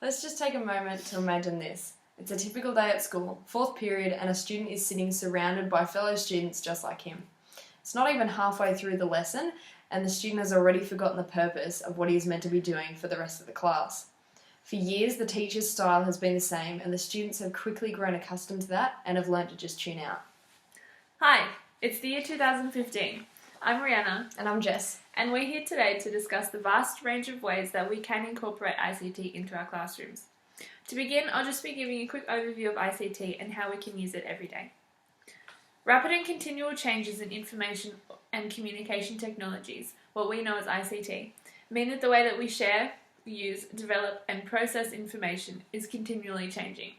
Let's just take a moment to imagine this. It's a typical day at school, fourth period, and a student is sitting surrounded by fellow students just like him. It's not even halfway through the lesson, and the student has already forgotten the purpose of what he is meant to be doing for the rest of the class. For years, the teacher's style has been the same, and the students have quickly grown accustomed to that and have learned to just tune out. Hi, it's the year 2015. I'm Rhianna. And I'm Jess. And we're here today to discuss the vast range of ways that we can incorporate ICT into our classrooms. To begin, I'll just be giving a quick overview of ICT and how we can use it every day. Rapid and continual changes in information and communication technologies, what we know as ICT, mean that the way that we share, use, develop, and process information is continually changing.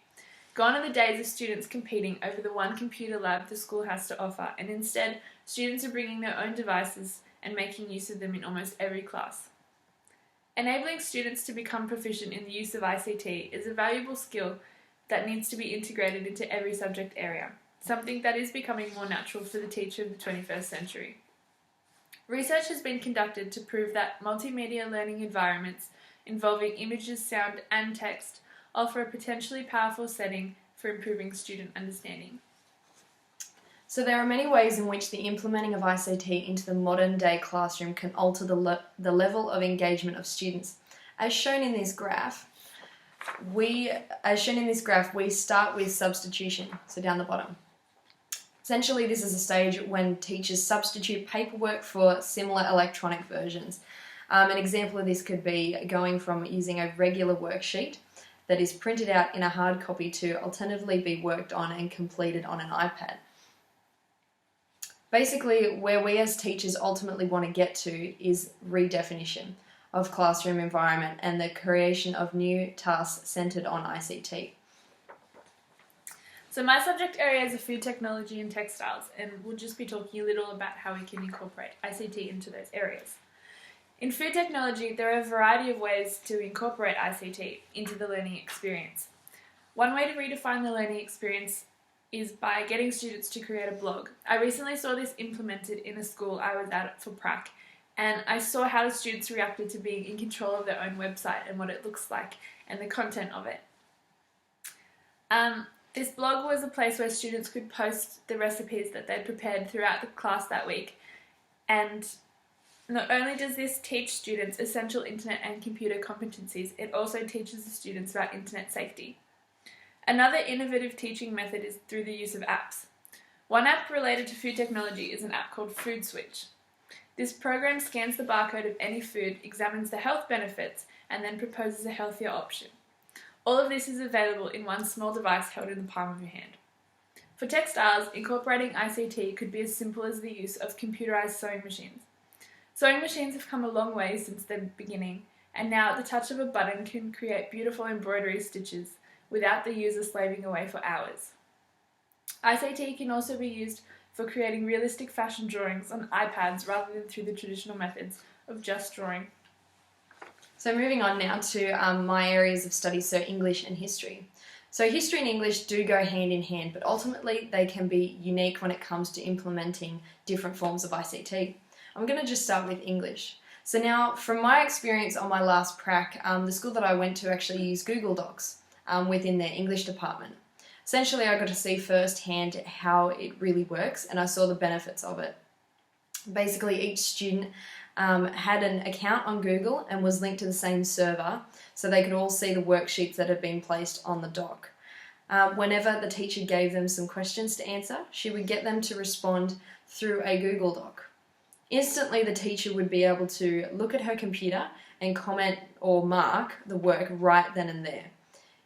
Gone are the days of students competing over the one computer lab the school has to offer, and instead, students are bringing their own devices and making use of them in almost every class. Enabling students to become proficient in the use of ICT is a valuable skill that needs to be integrated into every subject area, something that is becoming more natural for the teacher of the 21st century. Research has been conducted to prove that multimedia learning environments involving images, sound, and text offer a potentially powerful setting for improving student understanding. So there are many ways in which the implementing of ICT into the modern day classroom can alter the level of engagement of students. As shown in this graph, we start with substitution, so down the bottom. Essentially, this is a stage when teachers substitute paperwork for similar electronic versions. An example of this could be going from using a regular worksheet that is printed out in a hard copy to alternatively be worked on and completed on an iPad. Basically, where we as teachers ultimately want to get to is redefinition of classroom environment and the creation of new tasks centred on ICT. So my subject areas are food technology and textiles, and we'll just be talking a little about how we can incorporate ICT into those areas. In food technology, there are a variety of ways to incorporate ICT into the learning experience. One way to redefine the learning experience is by getting students to create a blog. I recently saw this implemented in a school I was at for prac, and I saw how the students reacted to being in control of their own website and what it looks like and the content of it. This blog was a place where students could post the recipes that they'd prepared throughout the class that week, and not only does this teach students essential internet and computer competencies, it also teaches the students about internet safety. Another innovative teaching method is through the use of apps. One app related to food technology is an app called Food Switch. This program scans the barcode of any food, examines the health benefits, and then proposes a healthier option. All of this is available in one small device held in the palm of your hand. For textiles, incorporating ICT could be as simple as the use of computerized sewing machines. Sewing machines have come a long way since their beginning, and now at the touch of a button can create beautiful embroidery stitches without the user slaving away for hours. ICT can also be used for creating realistic fashion drawings on iPads rather than through the traditional methods of just drawing. So moving on now to my areas of study, so English and history. So history and English do go hand in hand, but ultimately they can be unique when it comes to implementing different forms of ICT. I'm going to just start with English. So now, from my experience on my last prac, the school that I went to actually used Google Docs within their English department. Essentially, I got to see firsthand how it really works, and I saw the benefits of it. Basically, each student had an account on Google and was linked to the same server, so they could all see the worksheets that had been placed on the doc. Whenever the teacher gave them some questions to answer, she would get them to respond through a Google Doc. Instantly, the teacher would be able to look at her computer and comment or mark the work right then and there.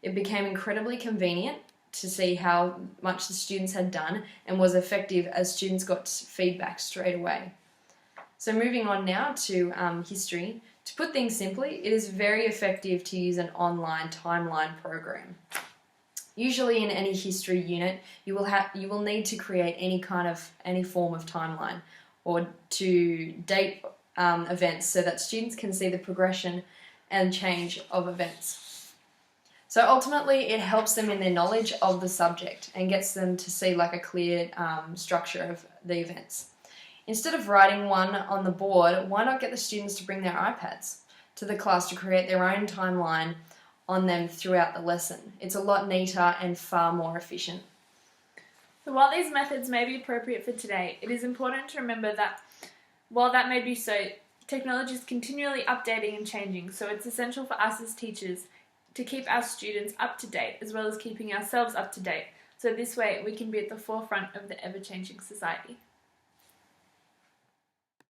It became incredibly convenient to see how much the students had done and was effective as students got feedback straight away. So moving on now to history. To put things simply, it is very effective to use an online timeline program. Usually in any history unit, you will need to create any form of timeline or to date events so that students can see the progression and change of events. So ultimately, it helps them in their knowledge of the subject and gets them to see like a clear structure of the events. Instead of writing one on the board, why not get the students to bring their iPads? to the class to create their own timeline on them throughout the lesson. It's a lot neater and far more efficient. So while these methods may be appropriate for today, it is important to remember that while that may be so, technology is continually updating and changing, so it's essential for us as teachers to keep our students up to date as well as keeping ourselves up to date. So this way we can be at the forefront of the ever-changing society.